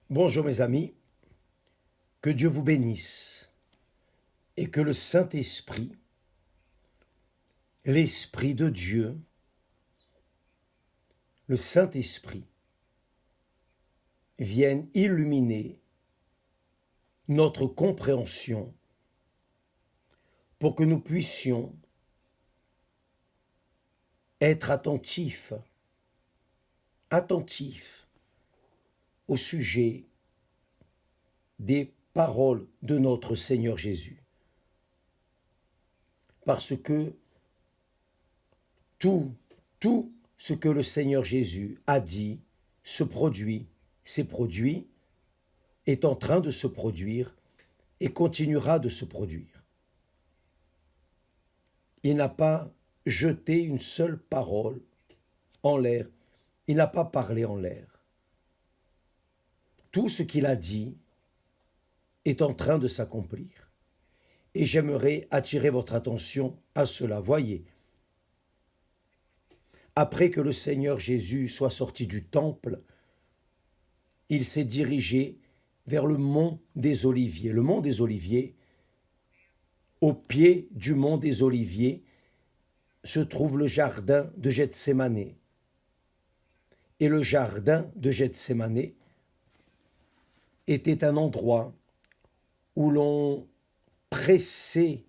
Bonjour mes amis, que Dieu vous bénisse et que le Saint-Esprit, l'Esprit de Dieu, le Saint-Esprit, vienne illuminer notre compréhension pour que nous puissions être attentifs au sujet des paroles de notre Seigneur Jésus. Parce que tout ce que le Seigneur Jésus a dit se produit, s'est produit, est en train de se produire et continuera de se produire. Il n'a pas jeté une seule parole en l'air, il n'a pas parlé en l'air. Tout ce qu'il a dit est en train de s'accomplir. Et j'aimerais attirer votre attention à cela. Voyez, après que le Seigneur Jésus soit sorti du temple, il s'est dirigé vers le mont des Oliviers. Le mont des Oliviers, au pied du mont des Oliviers, se trouve le jardin de Gethsémané. Et le jardin de Gethsémané était un endroit où l'on pressait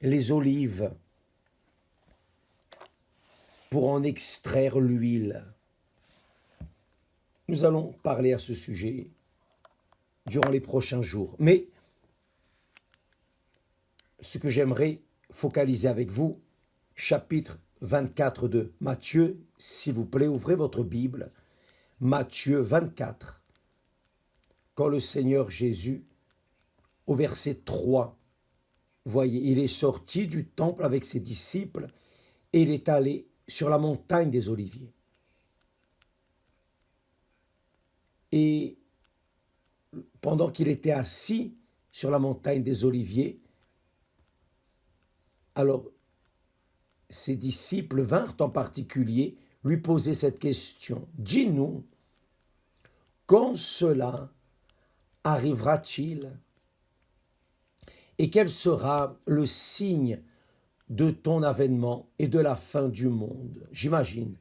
les olives pour en extraire l'huile. Nous allons parler à ce sujet durant les prochains jours. Mais ce que j'aimerais focaliser avec vous, chapitre 24 de Matthieu, s'il vous plaît, ouvrez votre Bible, Matthieu 24, quand le Seigneur Jésus, au verset 3, voyez, il est sorti du temple avec ses disciples et il est allé sur la montagne des Oliviers. Et pendant qu'il était assis sur la montagne des Oliviers, alors ses disciples vinrent en particulier lui poser cette question. Dis-nous, quand cela arrivera-t-il? Et quel sera le signe de ton avènement et de la fin du monde? J'imagine.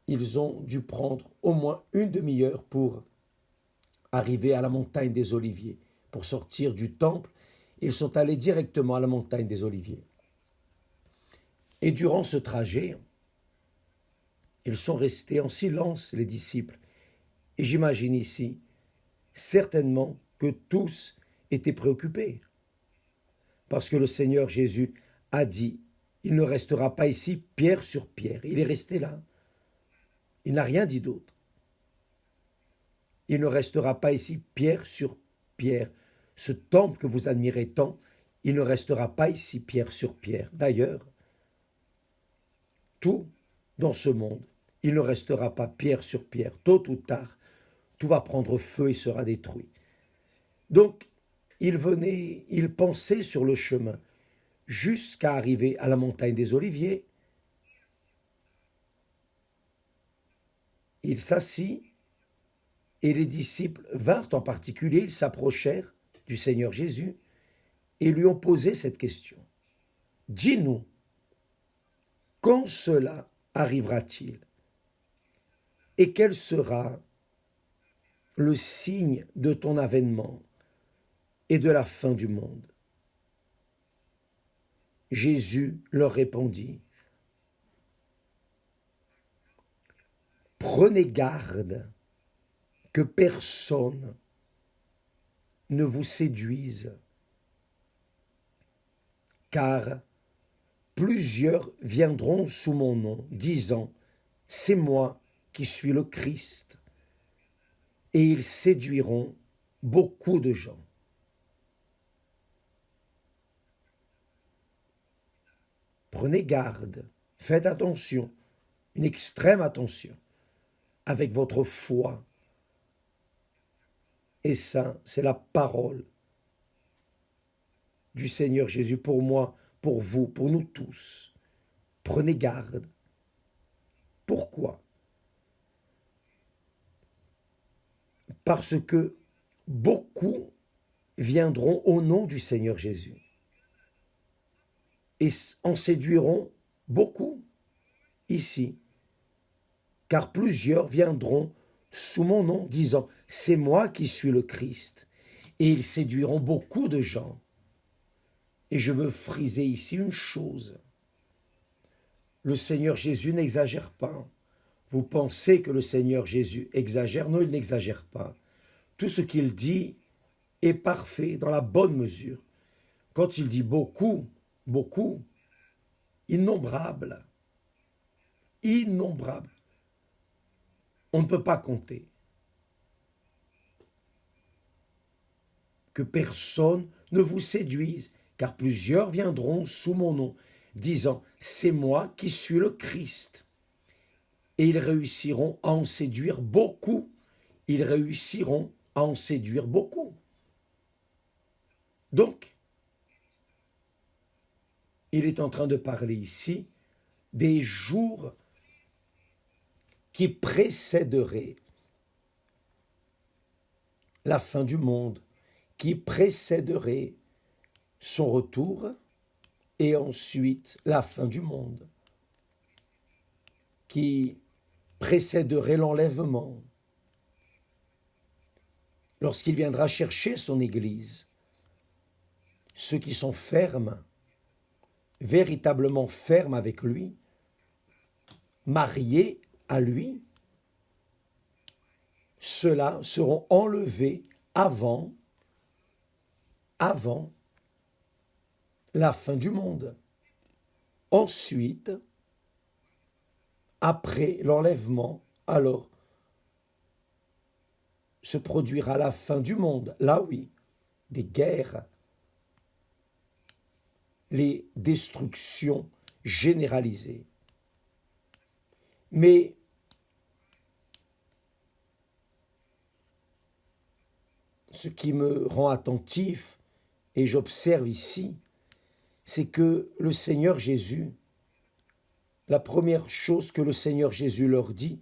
Ils ont dû prendre au moins une demi-heure pour arriver à la montagne des Oliviers. Pour sortir du temple, ils sont allés directement à la montagne des Oliviers. Et durant ce trajet, ils sont restés en silence, les disciples. Et j'imagine ici, certainement que tous étaient préoccupés. Parce que le Seigneur Jésus a dit, il ne restera pas ici pierre sur pierre. Il est resté là. Il n'a rien dit d'autre. Il ne restera pas ici pierre sur pierre. Ce temple que vous admirez tant, il ne restera pas ici pierre sur pierre. D'ailleurs, tout dans ce monde, il ne restera pas pierre sur pierre. Tôt ou tard, tout va prendre feu et sera détruit. Donc, il pensait sur le chemin jusqu'à arriver à la montagne des Oliviers. Il s'assit et les disciples vinrent en particulier, ils s'approchèrent du Seigneur Jésus et lui ont posé cette question. Dis-nous, quand cela arrivera-t-il? Et quel sera le signe de ton avènement et de la fin du monde? Jésus leur répondit, prenez garde que personne ne vous séduise, car plusieurs viendront sous mon nom, disant, c'est moi qui suis le Christ, et ils séduiront beaucoup de gens. Prenez garde, faites attention, une extrême attention, avec votre foi. Et ça, c'est la parole du Seigneur Jésus pour moi, pour vous, pour nous tous. Prenez garde. Pourquoi? parce que beaucoup viendront au nom du Seigneur Jésus et en séduiront beaucoup ici, car plusieurs viendront sous mon nom, disant, c'est moi qui suis le Christ. Et ils séduiront beaucoup de gens. Et je veux friser ici une chose. Le Seigneur Jésus n'exagère pas. Vous pensez que le Seigneur Jésus exagère? Non, il n'exagère pas. Tout ce qu'il dit est parfait, dans la bonne mesure. Quand il dit beaucoup, beaucoup, innombrables, innombrables, on ne peut pas compter. Que personne ne vous séduise, car plusieurs viendront sous mon nom, disant, c'est moi qui suis le Christ. Et ils réussiront à en séduire beaucoup. Ils réussiront à en séduire beaucoup. Donc, il est en train de parler ici des jours qui précéderaient la fin du monde, qui précéderait son retour et ensuite la fin du monde, qui précéderait l'enlèvement, lorsqu'il viendra chercher son Église. Ceux qui sont fermes, véritablement fermes avec lui, mariés à lui, ceux-là seront enlevés avant la fin du monde. Ensuite, après l'enlèvement, alors se produira la fin du monde. Là oui, des guerres, les destructions généralisées. Mais ce qui me rend attentif, et j'observe ici, c'est que le Seigneur Jésus, la première chose que le Seigneur Jésus leur dit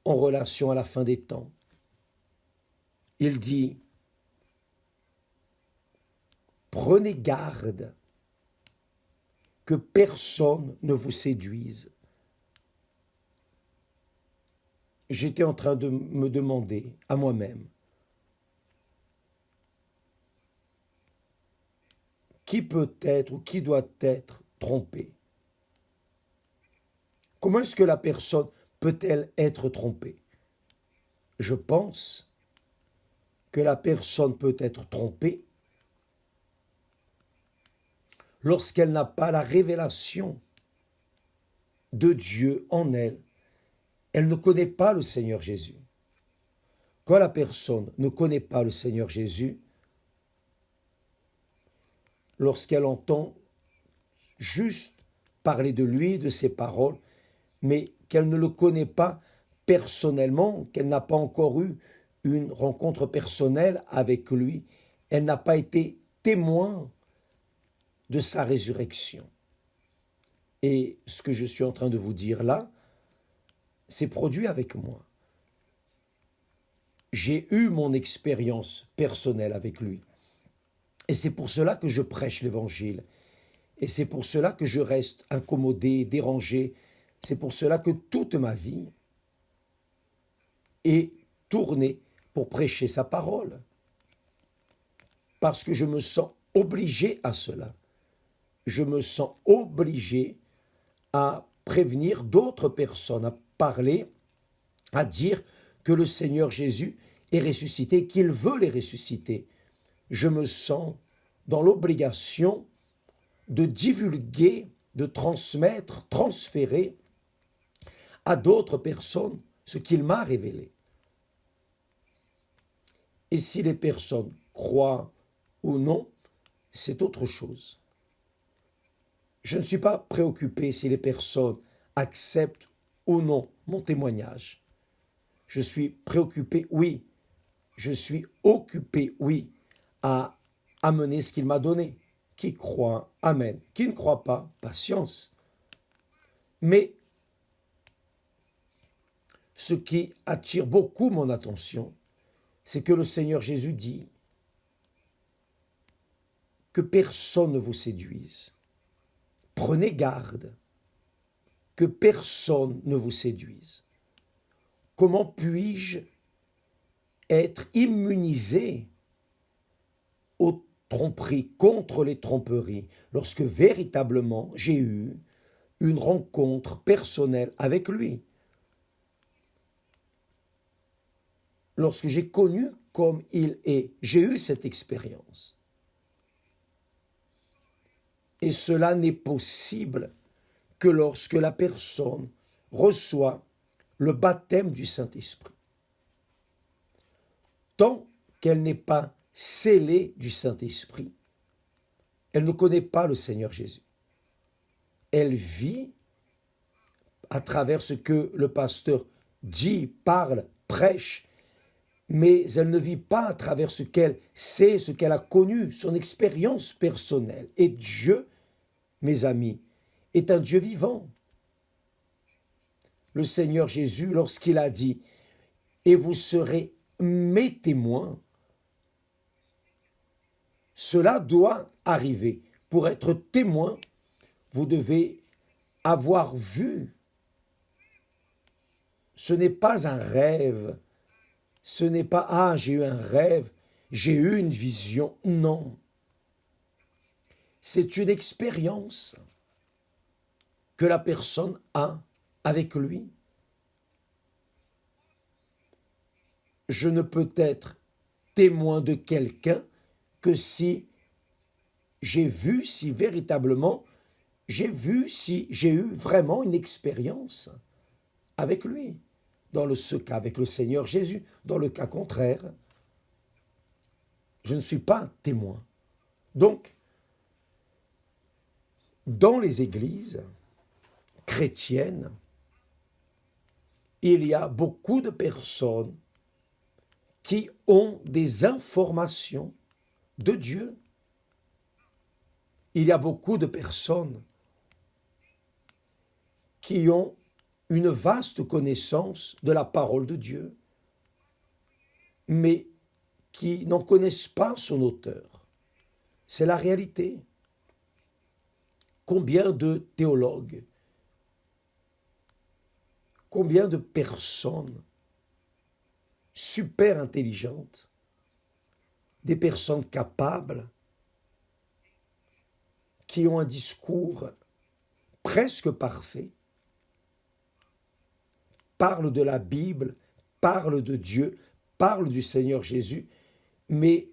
en relation à la fin des temps, il dit, prenez garde que personne ne vous séduise. J'étais en train de me demander à moi-même, qui peut être ou qui doit être trompé? Comment est-ce que la personne peut-elle être trompée? Je pense que la personne peut être trompée lorsqu'elle n'a pas la révélation de Dieu en elle. Elle ne connaît pas le Seigneur Jésus. Quand la personne ne connaît pas le Seigneur Jésus, lorsqu'elle entend juste parler de lui, de ses paroles, mais qu'elle ne le connaît pas personnellement, qu'elle n'a pas encore eu une rencontre personnelle avec lui, elle n'a pas été témoin de sa résurrection. Et ce que je suis en train de vous dire là, c'est produit avec moi. J'ai eu mon expérience personnelle avec lui. Et c'est pour cela que je prêche l'Évangile. Et c'est pour cela que je reste incommodé, dérangé. C'est pour cela que toute ma vie est tournée pour prêcher sa parole. Parce que je me sens obligé à cela. Je me sens obligé à prévenir d'autres personnes, à parler, à dire que le Seigneur Jésus est ressuscité, qu'il veut les ressusciter. Je me sens dans l'obligation de divulguer, de transmettre, transférer à d'autres personnes ce qu'il m'a révélé. Et si les personnes croient ou non, c'est autre chose. Je ne suis pas préoccupé si les personnes acceptent ou non mon témoignage. Je suis préoccupé, oui. Je suis occupé, oui, à amener ce qu'il m'a donné. Qui croit, amen. Qui ne croit pas, patience. Mais ce qui attire beaucoup mon attention, c'est que le Seigneur Jésus dit que personne ne vous séduise. Prenez garde que personne ne vous séduise. Comment puis-je être immunisé aux tromperies, contre les tromperies, lorsque véritablement j'ai eu une rencontre personnelle avec lui? Lorsque j'ai connu comme il est, j'ai eu cette expérience. Et cela n'est possible que lorsque la personne reçoit le baptême du Saint-Esprit. Tant qu'elle n'est pas scellée du Saint-Esprit, elle ne connaît pas le Seigneur Jésus. Elle vit à travers ce que le pasteur dit, parle, prêche, mais elle ne vit pas à travers ce qu'elle sait, ce qu'elle a connu, son expérience personnelle. Et Dieu, mes amis, est un Dieu vivant. Le Seigneur Jésus, lorsqu'il a dit « Et vous serez mes témoins », cela doit arriver. Pour être témoin, vous devez avoir vu. Ce n'est pas un rêve. Ce n'est pas « Ah, j'ai eu un rêve, j'ai eu une vision ». Non. C'est une expérience que la personne a avec lui. Je ne peux être témoin de quelqu'un que si j'ai vu, si véritablement j'ai vu, si j'ai eu vraiment une expérience avec lui. Dans ce cas avec le Seigneur Jésus. Dans le cas contraire, je ne suis pas témoin. Donc, dans les églises chrétiennes, il y a beaucoup de personnes qui ont des informations de Dieu. Il y a beaucoup de personnes qui ont une vaste connaissance de la parole de Dieu, mais qui n'en connaissent pas son auteur. C'est la réalité. Combien de théologues, combien de personnes super intelligentes, des personnes capables, qui ont un discours presque parfait, parlent de la Bible, parlent de Dieu, parlent du Seigneur Jésus, mais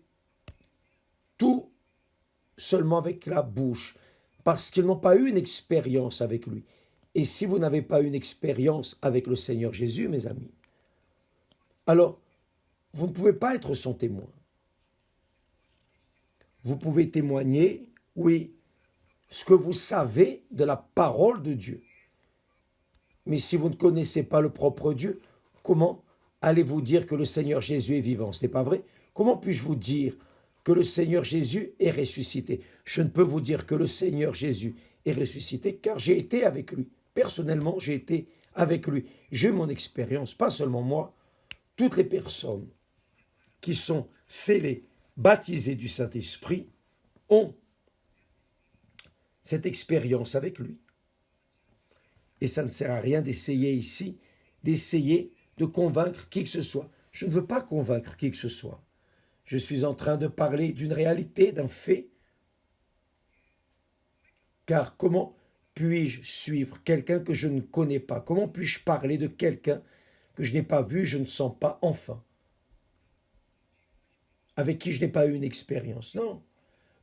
tout seulement avec la bouche, parce qu'ils n'ont pas eu une expérience avec lui. Et si vous n'avez pas eu une expérience avec le Seigneur Jésus, mes amis, alors vous ne pouvez pas être son témoin. Vous pouvez témoigner, oui, ce que vous savez de la parole de Dieu. Mais si vous ne connaissez pas le propre Dieu, comment allez-vous dire que le Seigneur Jésus est vivant? Ce n'est pas vrai. Comment puis-je vous dire que le Seigneur Jésus est ressuscité? Je ne peux vous dire que le Seigneur Jésus est ressuscité car j'ai été avec lui. Personnellement, j'ai été avec lui. J'ai mon expérience, pas seulement moi, toutes les personnes qui sont scellées, baptisées du Saint-Esprit ont cette expérience avec lui. Et ça ne sert à rien d'essayer ici, d'essayer de convaincre qui que ce soit. Je ne veux pas convaincre qui que ce soit. Je suis en train de parler d'une réalité, d'un fait. Car comment puis-je suivre quelqu'un que je ne connais pas? Comment puis-je parler de quelqu'un que je n'ai pas vu, je ne sens pas enfin? Avec qui je n'ai pas eu une expérience? Non.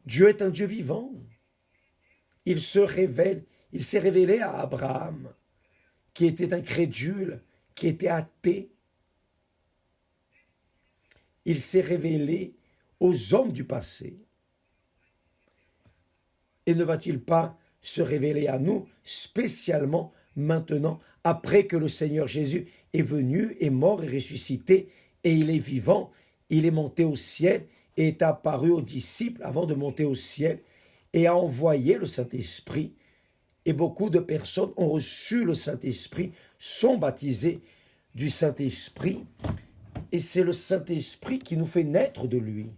Dieu est un Dieu vivant. Il se révèle. Il s'est révélé à Abraham, qui était incrédule, qui était athée. Il s'est révélé aux hommes du passé. Et ne va-t-il pas se révéler à nous, spécialement maintenant, après que le Seigneur Jésus est venu, est mort et ressuscité, et il est vivant, il est monté au ciel, et est apparu aux disciples avant de monter au ciel, et a envoyé le Saint-Esprit. Et beaucoup de personnes ont reçu le Saint-Esprit, sont baptisées du Saint-Esprit, et c'est le Saint-Esprit qui nous fait naître de lui.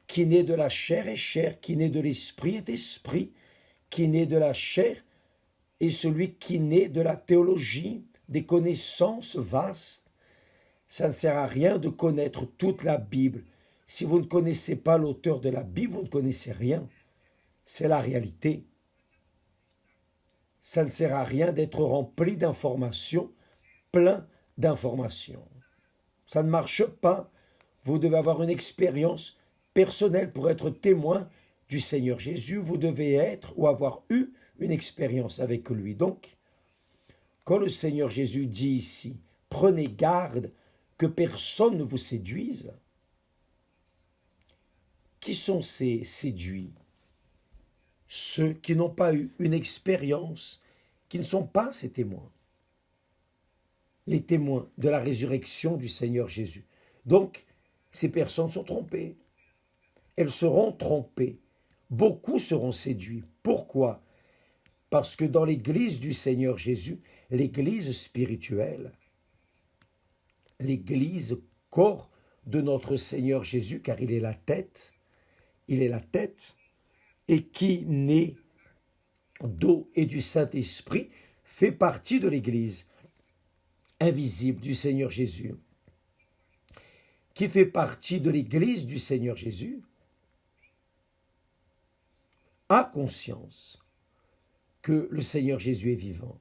Qui naît de la chair est chair, qui naît de l'esprit est esprit, qui naît de la chair est celui qui naît de la théologie, des connaissances vastes. Ça ne sert à rien de connaître toute la Bible. Si vous ne connaissez pas l'auteur de la Bible, vous ne connaissez rien. C'est la réalité. Ça ne sert à rien d'être rempli d'informations, plein d'informations. Ça ne marche pas. Vous devez avoir une expérience personnelle pour être témoin du Seigneur Jésus. Vous devez être ou avoir eu une expérience avec lui. Donc, quand le Seigneur Jésus dit ici, prenez garde que personne ne vous séduise, qui sont ces séduits? Ceux qui n'ont pas eu une expérience, qui ne sont pas ces témoins. Les témoins de la résurrection du Seigneur Jésus. Donc, ces personnes sont trompées. Elles seront trompées. Beaucoup seront séduits. Pourquoi? Parce que dans l'Église du Seigneur Jésus, l'Église spirituelle, l'Église corps de notre Seigneur Jésus, car il est la tête, et qui naît d'eau et du Saint-Esprit, fait partie de l'Église invisible du Seigneur Jésus, qui fait partie de l'Église du Seigneur Jésus, a conscience que le Seigneur Jésus est vivant.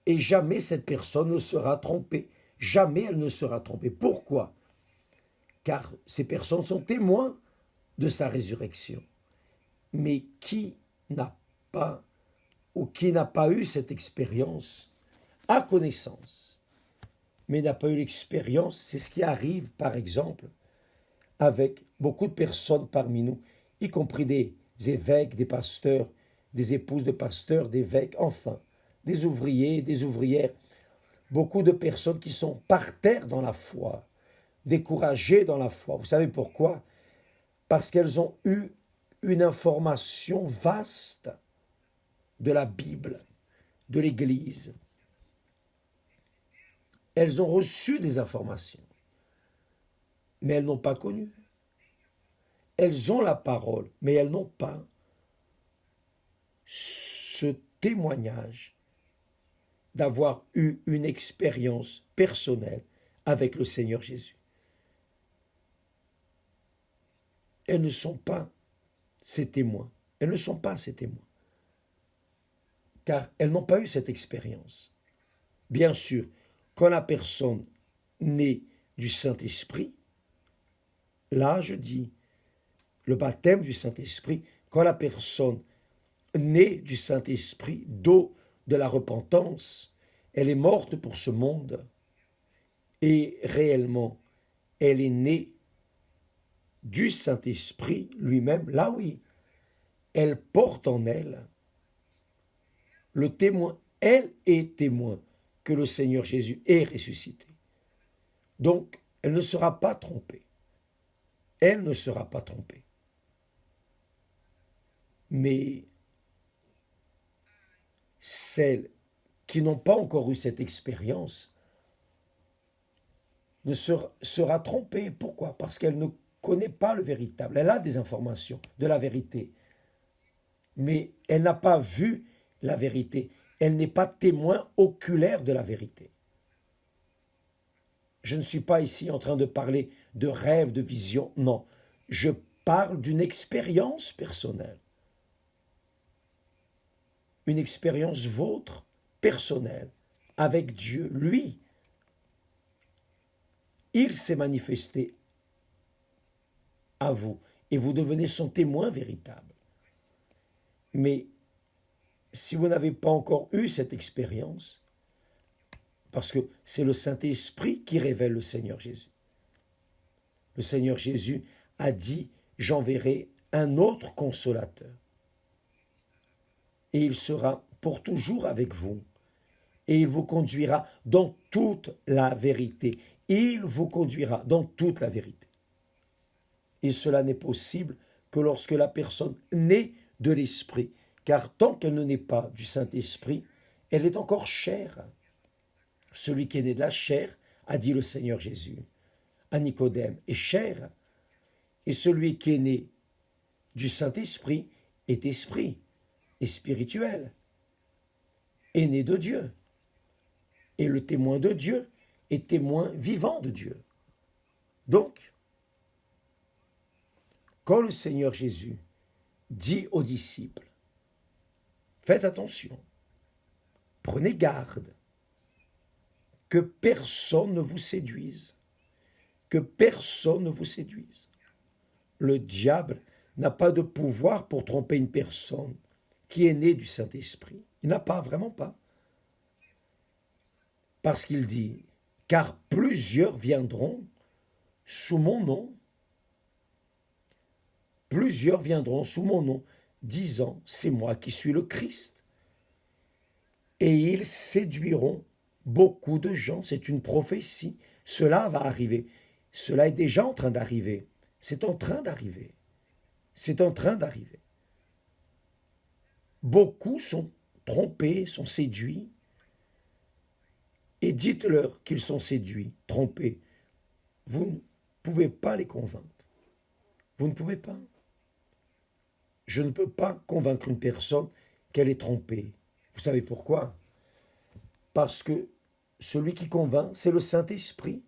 Et jamais cette personne ne sera trompée. Jamais elle ne sera trompée. Pourquoi? Car ces personnes sont témoins de sa résurrection. Mais qui n'a pas ou qui n'a pas eu cette expérience a connaissance, mais n'a pas eu l'expérience. C'est ce qui arrive, par exemple, avec beaucoup de personnes parmi nous, y compris des évêques, des pasteurs, des épouses de pasteurs, d'évêques, enfin, des ouvriers, des ouvrières, beaucoup de personnes qui sont par terre dans la foi, découragées dans la foi. Vous savez pourquoi? Parce qu'elles ont eu une information vaste de la Bible, de l'Église. Elles ont reçu des informations, mais elles n'ont pas connu. Elles ont la parole, mais elles n'ont pas ce témoignage d'avoir eu une expérience personnelle avec le Seigneur Jésus. Elles ne sont pas ces témoins. Elles ne sont pas ces témoins. Car elles n'ont pas eu cette expérience. Bien sûr, quand la personne naît du Saint-Esprit, là je dis, le baptême du Saint-Esprit, quand la personne naît du Saint-Esprit, d'eau de la repentance, elle est morte pour ce monde et réellement, elle est née du Saint-Esprit lui-même. Là oui, elle porte en elle le témoin. Elle est témoin que le Seigneur Jésus est ressuscité. Donc, elle ne sera pas trompée. Elle ne sera pas trompée. Mais celles qui n'ont pas encore eu cette expérience sera trompée. Pourquoi? Parce qu'elle ne connaît pas le véritable. Elle a des informations de la vérité, mais elle n'a pas vu la vérité. Elle n'est pas témoin oculaire de la vérité. Je ne suis pas ici en train de parler de rêve, de vision. Non, je parle d'une expérience personnelle. Une expérience vôtre, personnelle, avec Dieu. Lui, il s'est manifesté à vous et vous devenez son témoin véritable. Mais si vous n'avez pas encore eu cette expérience, parce que c'est le Saint-Esprit qui révèle le Seigneur Jésus. Le Seigneur Jésus a dit, j'enverrai un autre consolateur. Et il sera pour toujours avec vous. Et il vous conduira dans toute la vérité. Il vous conduira dans toute la vérité. Et cela n'est possible que lorsque la personne naît de l'Esprit. Car tant qu'elle ne naît pas du Saint-Esprit, elle est encore chair. Celui qui est né de la chair, a dit le Seigneur Jésus à Nicodème, est chair, et celui qui est né du Saint-Esprit est esprit, est spirituel, est né de Dieu. Et le témoin de Dieu est témoin vivant de Dieu. Donc, quand le Seigneur Jésus dit aux disciples, faites attention, prenez garde, que personne ne vous séduise, que personne ne vous séduise. Le diable n'a pas de pouvoir pour tromper une personne qui est née du Saint-Esprit. Il n'a pas, vraiment pas. Parce qu'il dit, car plusieurs viendront sous mon nom, plusieurs viendront sous mon nom, disant, c'est moi qui suis le Christ. Et ils séduiront beaucoup de gens, c'est une prophétie. Cela va arriver. Cela est déjà en train d'arriver. C'est en train d'arriver. C'est en train d'arriver. Beaucoup sont trompés, sont séduits. Et dites-leur qu'ils sont séduits, trompés. Vous ne pouvez pas les convaincre. Vous ne pouvez pas. Je ne peux pas convaincre une personne qu'elle est trompée. Vous savez pourquoi? Parce que celui qui convainc, c'est le Saint-Esprit.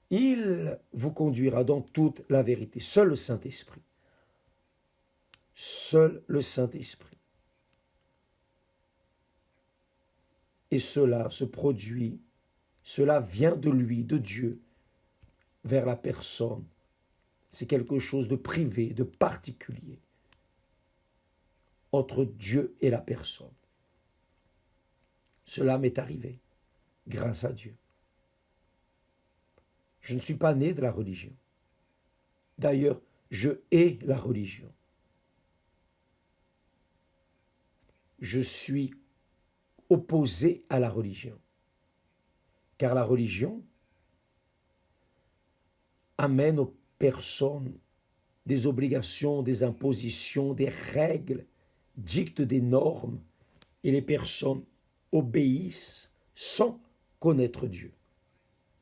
Il vous conduira dans toute la vérité. Seul le Saint-Esprit. Seul le Saint-Esprit. Et cela se produit, cela vient de lui, de Dieu, vers la personne. C'est quelque chose de privé, de particulier, entre Dieu et la personne. Cela m'est arrivé, grâce à Dieu. Je ne suis pas né de la religion. D'ailleurs, je hais la religion. Je suis opposé à la religion. Car la religion amène aux personnes des obligations, des impositions, des règles, dicte des normes, et les personnes obéissent sans connaître Dieu.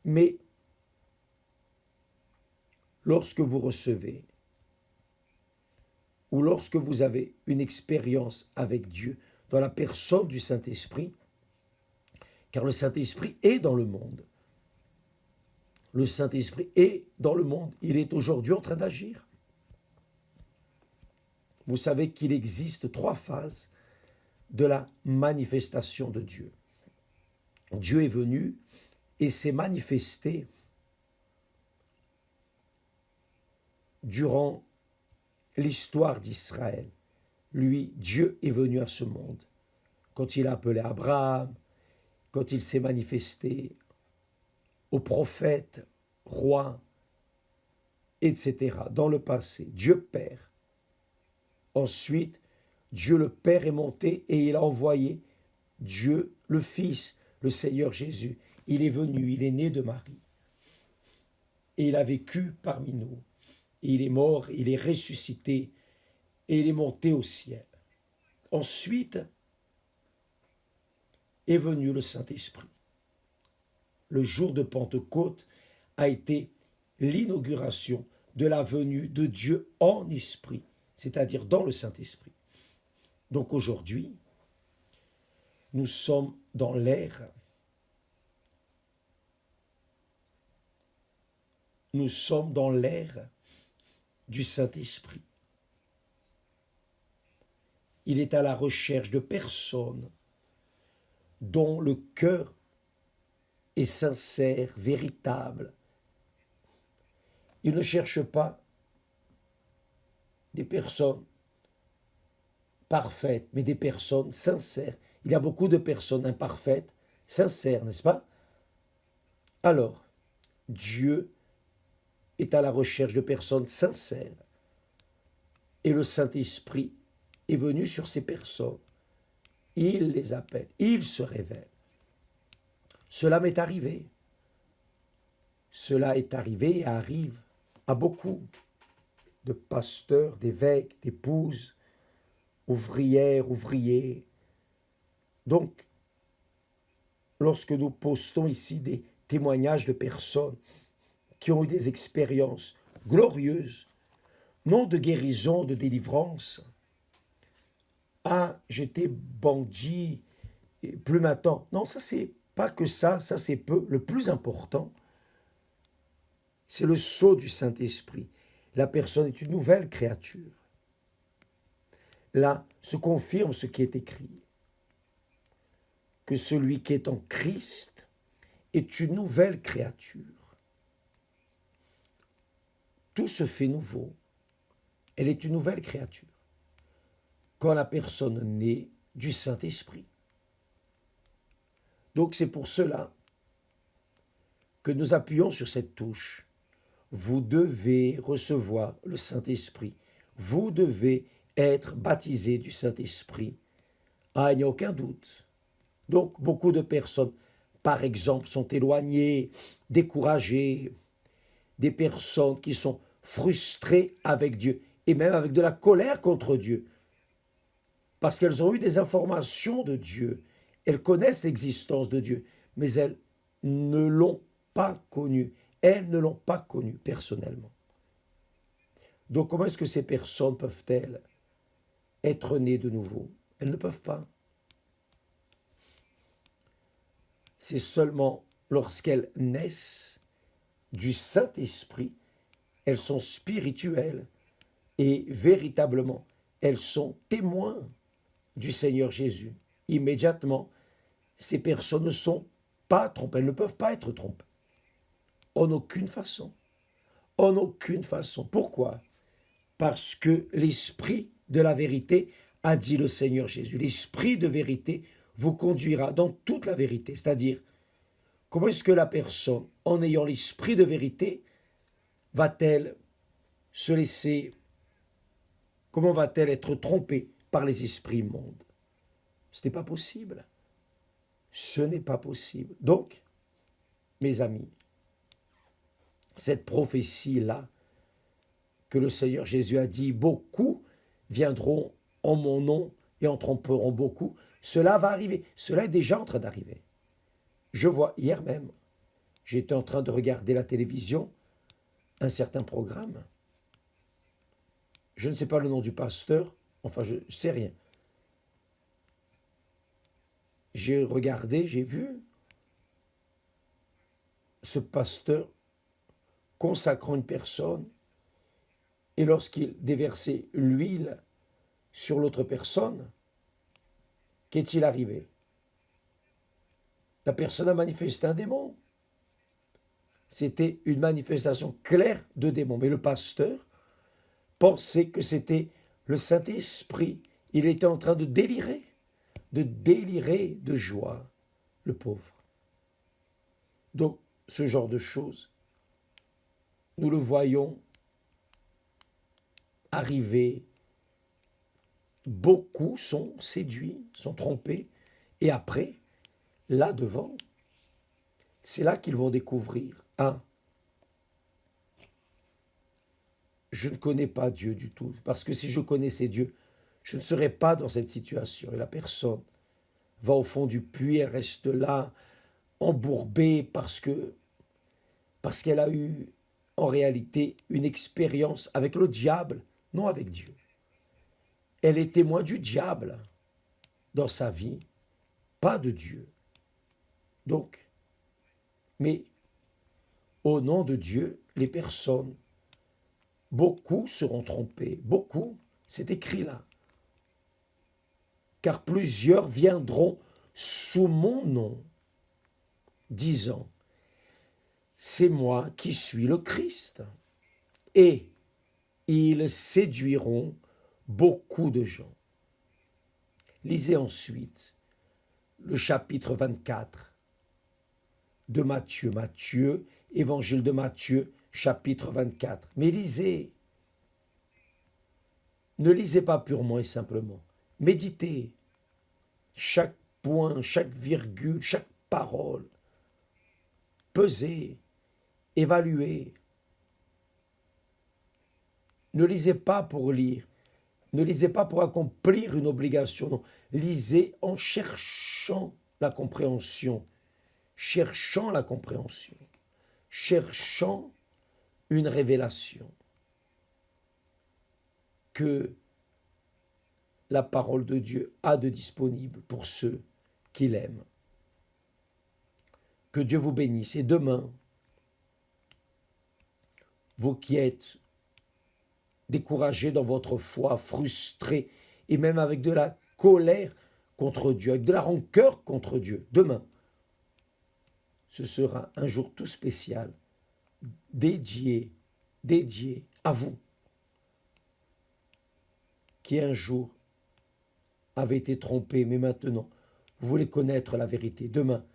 Mais lorsque vous recevez ou lorsque vous avez une expérience avec Dieu dans la personne du Saint-Esprit, car le Saint-Esprit est dans le monde. Le Saint-Esprit est dans le monde. Il est aujourd'hui en train d'agir. Vous savez qu'il existe 3 phases de la manifestation de Dieu. Dieu est venu et s'est manifesté durant l'histoire d'Israël. Lui, Dieu est venu à ce monde. Quand il a appelé Abraham, quand il s'est manifesté aux prophètes, rois, etc. Dans le passé, Dieu Père. Ensuite, Dieu le Père est monté et il a envoyé Dieu le Fils, le Seigneur Jésus. Il est venu, il est né de Marie. Et il a vécu parmi nous. Et il est mort, il est ressuscité et il est monté au ciel. Ensuite est venu le Saint-Esprit. Le jour de Pentecôte a été l'inauguration de la venue de Dieu en esprit, c'est-à-dire dans le Saint-Esprit. Donc aujourd'hui, nous sommes dans l'ère, du Saint-Esprit. Il est à la recherche de personnes dont le cœur est sincère, véritable. Il ne cherche pas des personnes parfaites, mais des personnes sincères. Il y a beaucoup de personnes imparfaites, sincères, n'est-ce pas? Alors, Dieu est à la recherche de personnes sincères. Et le Saint-Esprit est venu sur ces personnes. Il les appelle, il se révèle. Cela m'est arrivé. Cela est arrivé et arrive à beaucoup de pasteurs, d'évêques, d'épouses, ouvrières, ouvriers. Donc, lorsque nous postons ici des témoignages de personnes qui ont eu des expériences glorieuses, non de guérison, de délivrance. Ah, j'étais bandit, et plus maintenant. Non, ça c'est pas que ça c'est peu. Le plus important, c'est le sceau du Saint-Esprit. La personne est une nouvelle créature. Là, se confirme ce qui est écrit, que celui qui est en Christ est une nouvelle créature. Tout se fait nouveau. Elle est une nouvelle créature. Quand la personne naît du Saint-Esprit. Donc c'est pour cela que nous appuyons sur cette touche. Vous devez recevoir le Saint-Esprit. Vous devez être baptisé du Saint-Esprit. Ah, il n'y a aucun doute. Donc beaucoup de personnes, par exemple, sont éloignées, découragées, des personnes qui sont frustrées avec Dieu et même avec de la colère contre Dieu parce qu'elles ont eu des informations de Dieu, elles connaissent l'existence de Dieu, mais elles ne l'ont pas connu, elles ne l'ont pas connu personnellement. Donc comment est-ce que ces personnes peuvent-elles être nées de nouveau? Elles ne peuvent pas. C'est seulement lorsqu'elles naissent du Saint-Esprit, elles sont spirituelles et véritablement, elles sont témoins du Seigneur Jésus. Immédiatement, ces personnes ne sont pas trompées, elles ne peuvent pas être trompées. En aucune façon. En aucune façon. Pourquoi? Parce que l'Esprit de la vérité a dit le Seigneur Jésus. L'Esprit de vérité vous conduira dans toute la vérité. C'est-à-dire, comment est-ce que la personne, en ayant l'Esprit de vérité, va-t-elle se laisser, comment va-t-elle être trompée par les esprits immondes? Ce n'est pas possible. Ce n'est pas possible. Donc, mes amis, cette prophétie-là, que le Seigneur Jésus a dit, beaucoup viendront en mon nom et en tromperont beaucoup, cela va arriver. Cela est déjà en train d'arriver. Je vois, hier même, j'étais en train de regarder la télévision, un certain programme. Je ne sais pas le nom du pasteur, enfin je ne sais rien. J'ai regardé, j'ai vu ce pasteur consacrant une personne et lorsqu'il déversait l'huile sur l'autre personne, qu'est-il arrivé? La personne a manifesté un démon. C'était une manifestation claire de démon. Mais le pasteur pensait que c'était le Saint-Esprit. Il était en train de délirer de joie, le pauvre. Donc, ce genre de choses, nous le voyons arriver. Beaucoup sont séduits, sont trompés, et après, là devant, c'est là qu'ils vont découvrir, je ne connais pas Dieu du tout, parce que si je connaissais Dieu, je ne serais pas dans cette situation. Et la personne va au fond du puits, elle reste là, embourbée, parce qu'elle a eu en réalité une expérience avec le diable, non avec Dieu. Elle est témoin du diable dans sa vie, pas de Dieu. Donc, mais au nom de Dieu, les personnes, beaucoup seront trompées, beaucoup, c'est écrit là. Car plusieurs viendront sous mon nom, disant, c'est moi qui suis le Christ. Et ils séduiront beaucoup de gens. Lisez ensuite le chapitre 24 de Matthieu. Matthieu, évangile de Matthieu, chapitre 24. Mais lisez. Ne lisez pas purement et simplement. Méditez chaque point, chaque virgule, chaque parole. Pesez, évaluez. Ne lisez pas pour lire. Ne lisez pas pour accomplir une obligation. Non. Lisez en cherchant la compréhension cherchant la compréhension, cherchant une révélation que la parole de Dieu a de disponible pour ceux qui l'aiment. Que Dieu vous bénisse. Et demain, vous qui êtes découragés dans votre foi, frustrés, et même avec de la colère contre Dieu, avec de la rancœur contre Dieu, demain, ce sera un jour tout spécial, dédié à vous, qui un jour avez été trompé, mais maintenant, vous voulez connaître la vérité. Demain,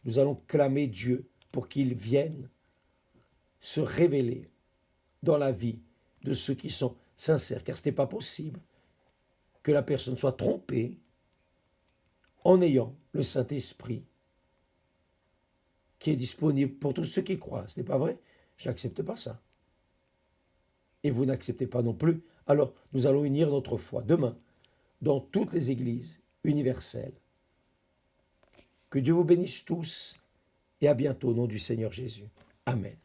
nous allons clamer Dieu pour qu'il vienne se révéler dans la vie de ceux qui sont sincères, car ce n'est pas possible que la personne soit trompée en ayant le Saint-Esprit qui est disponible pour tous ceux qui croient. Ce n'est pas vrai? Je n'accepte pas ça. Et vous n'acceptez pas non plus. Alors, nous allons unir notre foi demain dans toutes les églises universelles. Que Dieu vous bénisse tous et à bientôt au nom du Seigneur Jésus. Amen.